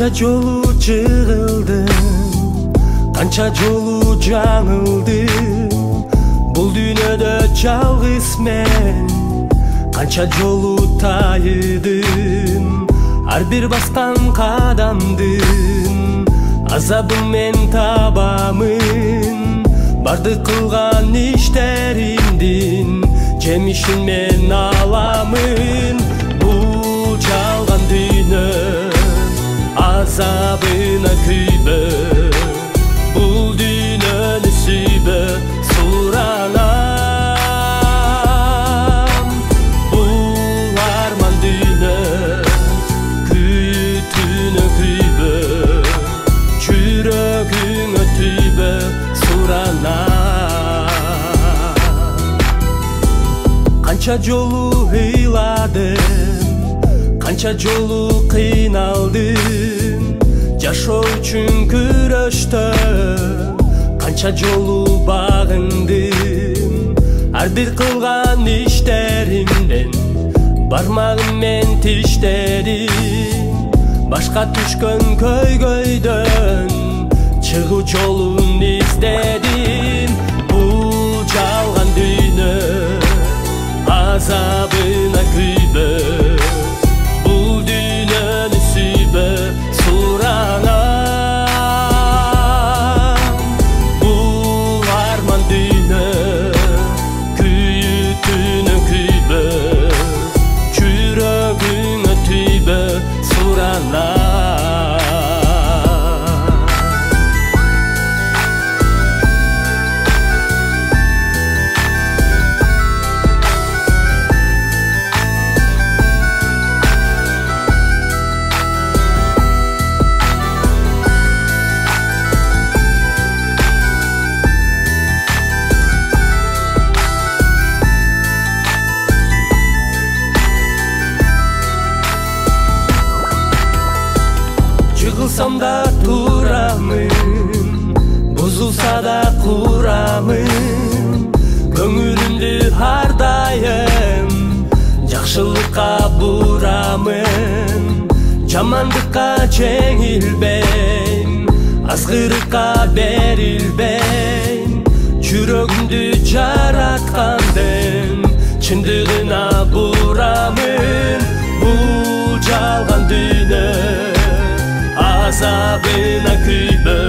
Kança jolu jığıldım, kança jolu жаңылдым. Бул дүйнөдө жалгыз мен канча жолу тайыдым. Ар бир баскан кадамдын азабын мен табамын. Бардык кылган иштеримдин жемишин мен аламын. Бул жалган дүйнө азабына күйбө, бул дүйнөнү сүйбө, суранам. Бул арман дүйнө күйүтүнө күйбө, жүрөгүңө түйбө, суранам. Канча жолу ыйладым, канча жолу кыйналдым. Жашоо үчүн күрөштө канча жолу багындым. Ар бир кылган иштеримден бармагым мен тиштедим. Башка түшкөн көйгөйдөн чыгуу жолун издедим. Бул жалган дүйнө азабына күйбө, бул дүйнөнү сүйбө, суранам. Бул арман дүйнө күйүтүнө күйбө, жүрөгүңө түйбө, суранам. Жығылсам да турамын, бузулса да курамын. Көңүлүмдү ар дайым жакшылыкка бурамын. Жамандыкка жеңилбейм, азгырыкка берилбейм. Жүрөгүмдү жараткандын чындыгына бурамын. Бул жалган дүйнө азабына күйбө,